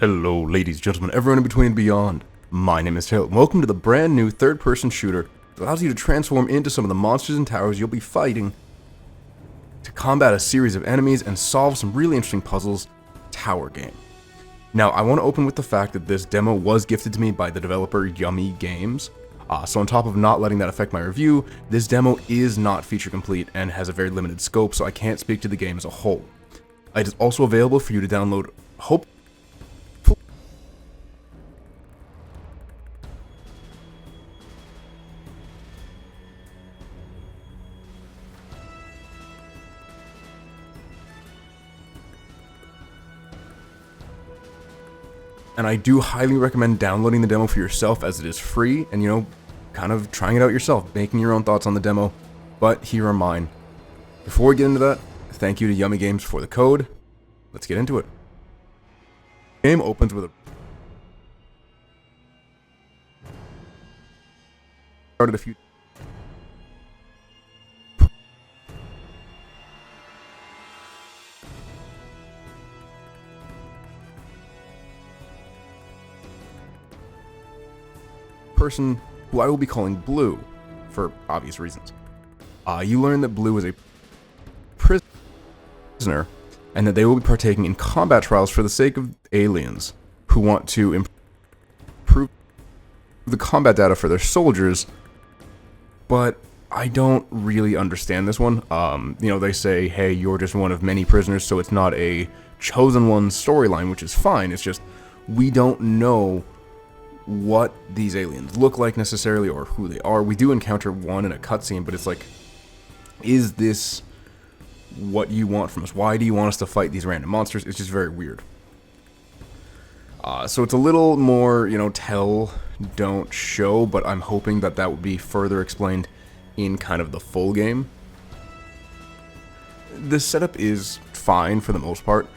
Hello, ladies, gentlemen, everyone in between and beyond. My name is Taylor. Welcome to the brand new third-person shooter that allows you to transform into some of the monsters and towers you'll be fighting to combat a series of enemies and solve some really interesting puzzles. Tower game. Now, I want to open with the fact that this demo was gifted to me by the developer Yummy Games. So on top of not letting that affect my review, this demo is not feature complete and has a very limited scope, so I can't speak to the game as a whole. It is also available for you to download. And I do highly recommend downloading the demo for yourself, as it is free, and kind of trying it out yourself, making your own thoughts on the demo. But here are mine. Before we get into that, thank you to Yummy Games for the code. Let's get into it. The game opens with a few person who I will be calling Blue for obvious reasons. You learn that Blue is a prisoner and that they will be partaking in combat trials for the sake of aliens who want to improve the combat data for their soldiers. But I don't really understand this one. They say, hey, you're just one of many prisoners, so it's not a chosen one storyline, which is fine. It's just we don't know what these aliens look like necessarily or who they are. We do encounter one in a cutscene, but it's like, is this what you want from us? Why do you want us to fight these random monsters? It's just very weird. So it's a little more, tell, don't show, but I'm hoping that that would be further explained in kind of the full game. The setup is fine for the most part,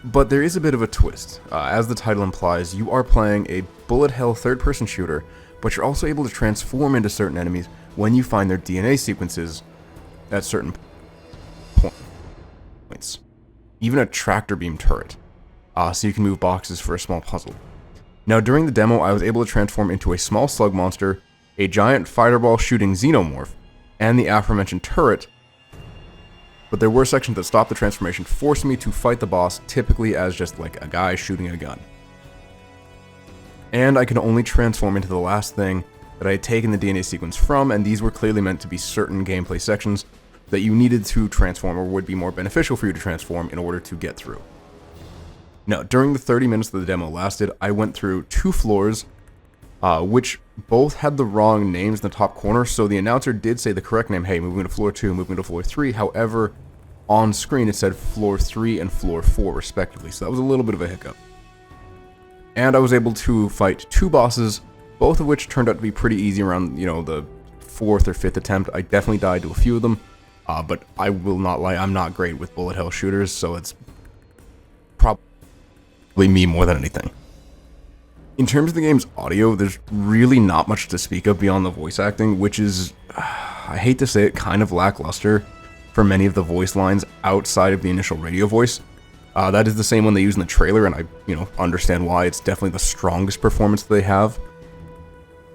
but there is a bit of a twist. As the title implies, you are playing a bullet hell third-person shooter, but you're also able to transform into certain enemies when you find their DNA sequences at certain points. Even a tractor beam turret, so you can move boxes for a small puzzle. Now, during the demo, I was able to transform into a small slug monster, a giant fireball shooting xenomorph, and the aforementioned turret. But there were sections that stopped the transformation, forcing me to fight the boss, typically as just like a guy shooting a gun. And I could only transform into the last thing that I had taken the DNA sequence from, and these were clearly meant to be certain gameplay sections that you needed to transform or would be more beneficial for you to transform in order to get through. Now, during the 30 minutes that the demo lasted, I went through 2 floors, which both had the wrong names in the top corner, so the announcer did say the correct name, hey, moving to floor 2, moving to floor 3, however, on screen it said floor 3 and floor 4 respectively, so that was a little bit of a hiccup. And I was able to fight 2 bosses, both of which turned out to be pretty easy around, the 4th or 5th attempt. I definitely died to a few of them, but I will not lie, I'm not great with bullet hell shooters, so it's probably me more than anything. In terms of the game's audio, there's really not much to speak of beyond the voice acting, which is, I hate to say it, kind of lackluster for many of the voice lines outside of the initial radio voice. That is the same one they use in the trailer, and I, understand why. It's definitely the strongest performance that they have.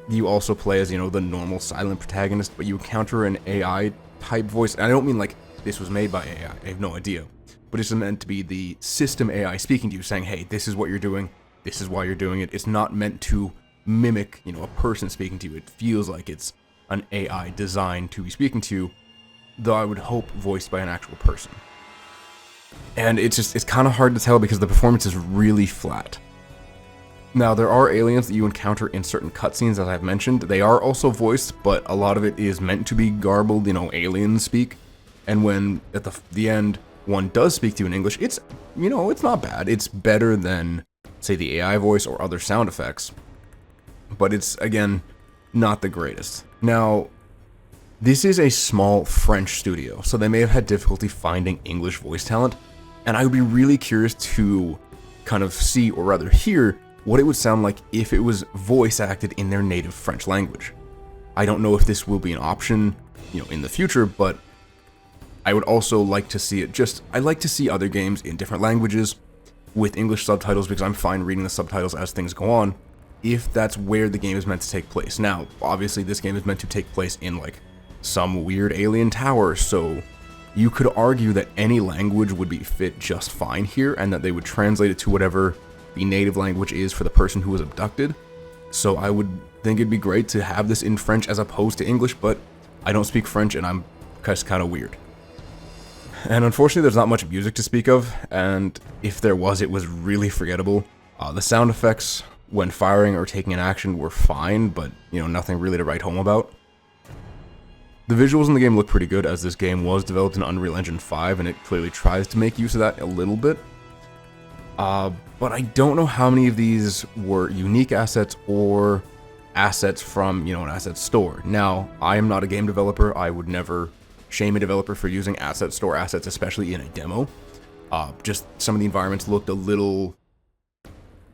You also play as, the normal silent protagonist, but you encounter an AI type voice, and I don't mean like this was made by AI, I have no idea, but it's meant to be the system AI speaking to you, saying, hey, this is what you're doing, this is why you're doing it. It's not meant to mimic, a person speaking to you. It feels like it's an AI designed to be speaking to you, though I would hope voiced by an actual person. And it's kind of hard to tell because the performance is really flat. Now, there are aliens that you encounter in certain cutscenes, as I've mentioned. They are also voiced, but a lot of it is meant to be garbled, alien speak. And when, at the end, one does speak to you in English, it's not bad. It's better than, say, the AI voice or other sound effects. But it's, again, not the greatest. Now, this is a small French studio, so they may have had difficulty finding English voice talent, and I would be really curious to kind of see, or rather hear, what it would sound like if it was voice acted in their native French language. I don't know if this will be an option, in the future, but I would also like to see it I like to see other games in different languages, with English subtitles because I'm fine reading the subtitles as things go on, if that's where the game is meant to take place. Now, obviously this game is meant to take place in like some weird alien tower, so you could argue that any language would be fit just fine here, and that they would translate it to whatever the native language is for the person who was abducted. So I would think it'd be great to have this in French as opposed to English, but I don't speak French and I'm just kind of weird. And unfortunately there's not much music to speak of, and if there was, it was really forgettable. The sound effects when firing or taking an action were fine, but nothing really to write home about. The visuals in the game look pretty good, as this game was developed in Unreal Engine 5 and it clearly tries to make use of that a little bit. But I don't know how many of these were unique assets or assets from, an asset store. Now, I am not a game developer. I would never shame a developer for using asset store assets, especially in a demo. Just some of the environments looked a little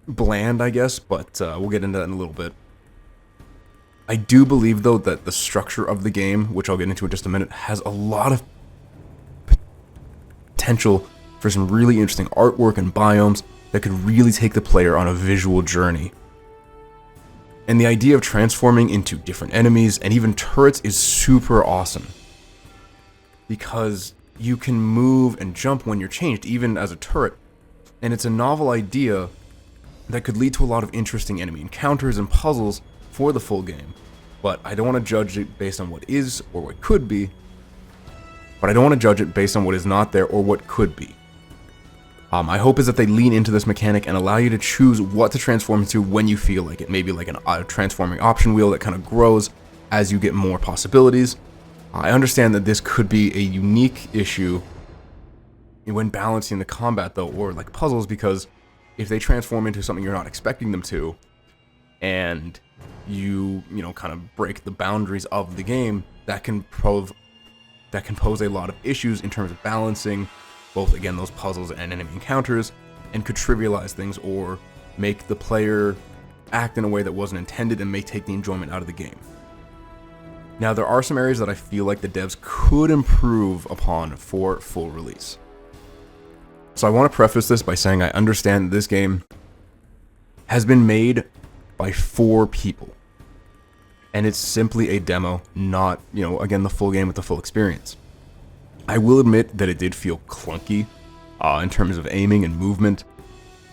bland, I guess, but we'll get into that in a little bit. I do believe, though, that the structure of the game, which I'll get into in just a minute, has a lot of potential for some really interesting artwork and biomes that could really take the player on a visual journey. And the idea of transforming into different enemies and even turrets is super awesome, because you can move and jump when you're changed, even as a turret, and it's a novel idea that could lead to a lot of interesting enemy encounters and puzzles for the full game. But I don't want to judge it based on what is or what could be, but I don't want to judge it based on what is not there or what could be. My hope is that they lean into this mechanic and allow you to choose what to transform into when you feel like it. Maybe like a transforming option wheel that kind of grows as you get more possibilities. I understand that this could be a unique issue when balancing the combat, though, or like puzzles, because if they transform into something you're not expecting them to, and you kind of break the boundaries of the game, that can pose a lot of issues in terms of balancing both, again, those puzzles and enemy encounters, and could trivialize things or make the player act in a way that wasn't intended and may take the enjoyment out of the game. Now, there are some areas that I feel like the devs could improve upon for full release. So I want to preface this by saying I understand that this game has been made by 4 people, and it's simply a demo, not, again, the full game with the full experience. I will admit that it did feel clunky in terms of aiming and movement.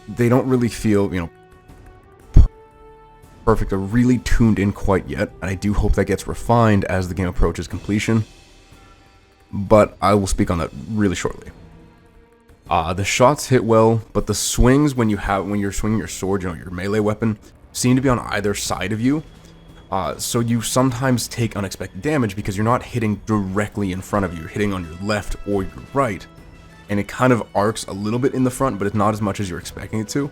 They don't really feel, perfect or really tuned in quite yet, and I do hope that gets refined as the game approaches completion, but I will speak on that really shortly. The shots hit well, but the swings when you're swinging your sword, your melee weapon, seem to be on either side of you. So you sometimes take unexpected damage because you're not hitting directly in front of you. You're hitting on your left or your right. And it kind of arcs a little bit in the front, but it's not as much as you're expecting it to.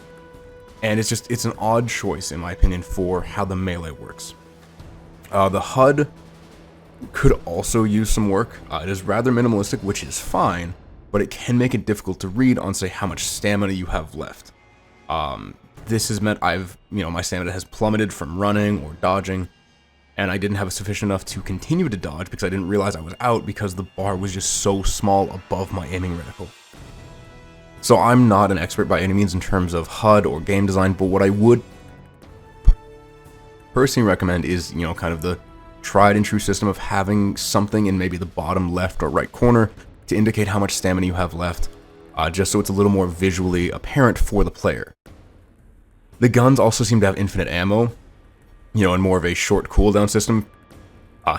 And it's an odd choice, in my opinion, for how the melee works. The HUD could also use some work. It is rather minimalistic, which is fine, but it can make it difficult to read on, say, how much stamina you have left. This has meant my stamina has plummeted from running or dodging, and I didn't have sufficient enough to continue to dodge because I didn't realize I was out because the bar was just so small above my aiming reticle. So I'm not an expert by any means in terms of HUD or game design, but what I would personally recommend is, kind of the tried and true system of having something in maybe the bottom left or right corner to indicate how much stamina you have left, just so it's a little more visually apparent for the player. The guns also seem to have infinite ammo, and more of a short cooldown system,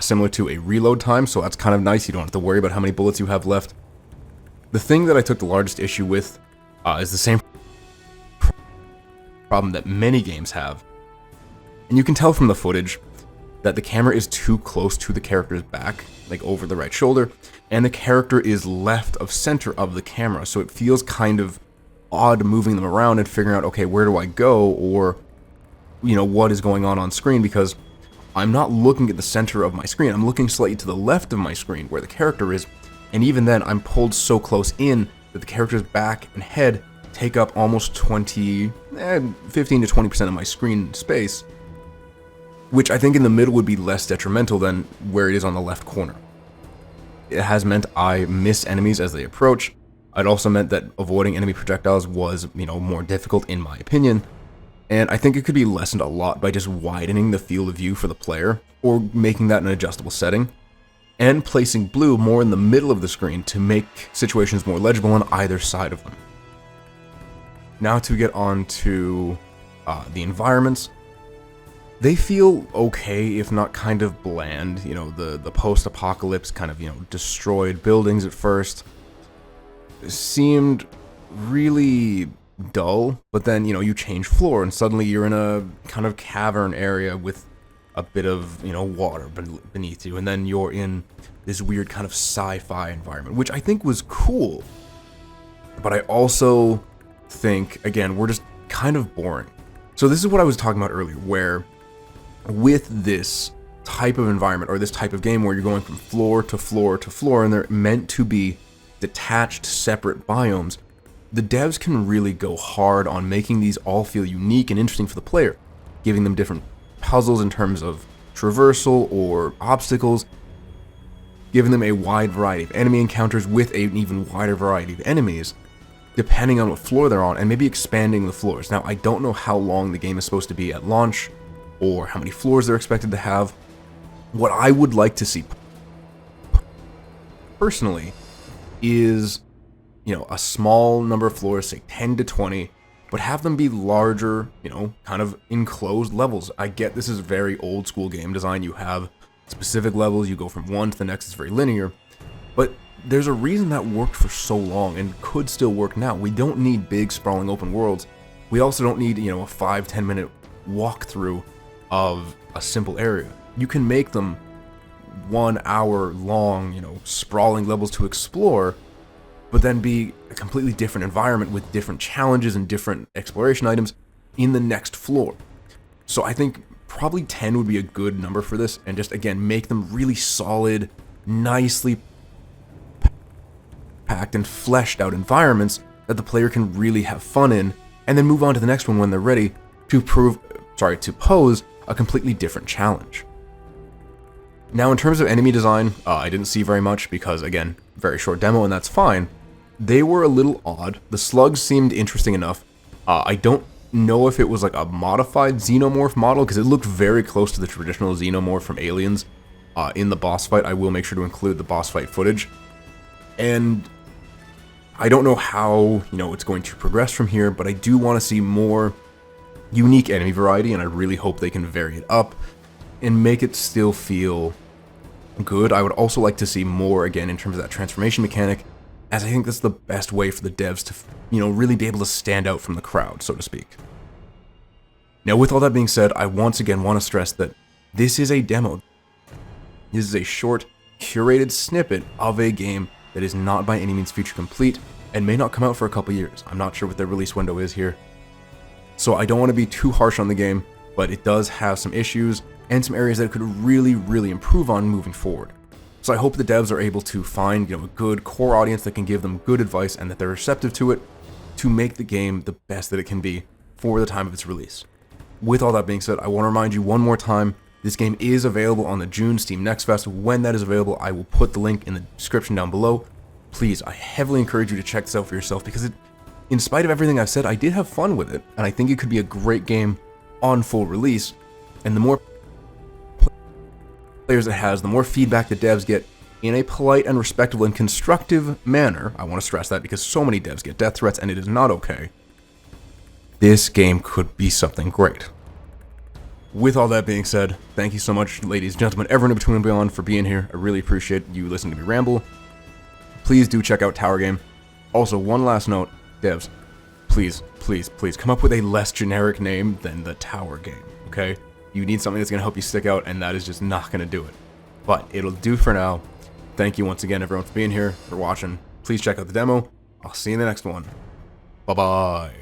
similar to a reload time, so that's kind of nice. You don't have to worry about how many bullets you have left. The thing that I took the largest issue with is the same problem that many games have, and you can tell from the footage that the camera is too close to the character's back, like over the right shoulder, and the character is left of center of the camera, so it feels kind of odd moving them around and figuring out, okay, where do I go, or what is going on screen, because I'm not looking at the center of my screen. I'm looking slightly to the left of my screen where the character is, and even then I'm pulled so close in that the character's back and head take up almost 15 to 20% of my screen space, which I think in the middle would be less detrimental than where it is on the left corner. It has meant I miss enemies as they approach, It also meant that avoiding enemy projectiles was, more difficult in my opinion, and I think it could be lessened a lot by just widening the field of view for the player, or making that an adjustable setting, and placing blue more in the middle of the screen to make situations more legible on either side of them. Now to get on to the environments. They feel okay, if not kind of bland. The post-apocalypse kind of, destroyed buildings at first seemed really dull, but then, you change floor and suddenly you're in a kind of cavern area with a bit of, water beneath you, and then you're in this weird kind of sci-fi environment, which I think was cool. But I also think, again, we're just kind of boring. So this is what I was talking about earlier, where with this type of environment, or this type of game where you're going from floor to floor to floor, and they're meant to be detached, separate biomes, the devs can really go hard on making these all feel unique and interesting for the player, giving them different puzzles in terms of traversal or obstacles, giving them a wide variety of enemy encounters with an even wider variety of enemies, depending on what floor they're on, and maybe expanding the floors. Now, I don't know how long the game is supposed to be at launch, or how many floors they're expected to have. What I would like to see personally is, a small number of floors, say 10 to 20, but have them be larger, kind of enclosed levels. I get this is very old school game design. You have specific levels, you go from one to the next, it's very linear, but there's a reason that worked for so long and could still work now. We don't need big sprawling open worlds. We also don't need, a 5-10 minute walkthrough of a simple area. You can make them 1 hour long, sprawling levels to explore, but then be a completely different environment with different challenges and different exploration items in the next floor. So I think probably 10 would be a good number for this, and just, again, make them really solid, nicely packed and fleshed out environments that the player can really have fun in, and then move on to the next one when they're ready to pose a completely different challenge. Now, in terms of enemy design, I didn't see very much because, again, very short demo, and that's fine. They were a little odd. The slugs seemed interesting enough. I don't know if it was like a modified xenomorph model, because it looked very close to the traditional xenomorph from Aliens in the boss fight. I will make sure to include the boss fight footage. And I don't know how, it's going to progress from here, but I do want to see more unique enemy variety, and I really hope they can vary it up and make it still feel good. I would also like to see more, again, in terms of that transformation mechanic, as I think that's the best way for the devs to, really be able to stand out from the crowd, so to speak. Now, with all that being said, I once again want to stress that this is a demo. This is a short, curated snippet of a game that is not by any means feature complete, and may not come out for a couple years. I'm not sure what their release window is here. So I don't want to be too harsh on the game, but it does have some issues, and some areas that it could really, really improve on moving forward. So I hope the devs are able to find, a good core audience that can give them good advice, and that they're receptive to it, to make the game the best that it can be for the time of its release. With all that being said, I want to remind you one more time, this game is available on the June Steam Next Fest. When that is available, I will put the link in the description down below. Please, I heavily encourage you to check this out for yourself, because in spite of everything I've said, I did have fun with it, and I think it could be a great game on full release, and the more players it has, the more feedback the devs get in a polite and respectful and constructive manner. I want to stress that, because so many devs get death threats, and it is not okay. This game could be something great. With all that being said, thank you so much, ladies, gentlemen, everyone in between and beyond, for being here. I really appreciate you listening to me ramble. Please do check out Tower Game. Also, one last note, devs, please, please, please come up with a less generic name than the Tower Game, okay? You need something that's going to help you stick out, and that is just not going to do it. But it'll do for now. Thank you once again, everyone, for being here, for watching. Please check out the demo. I'll see you in the next one. Bye-bye.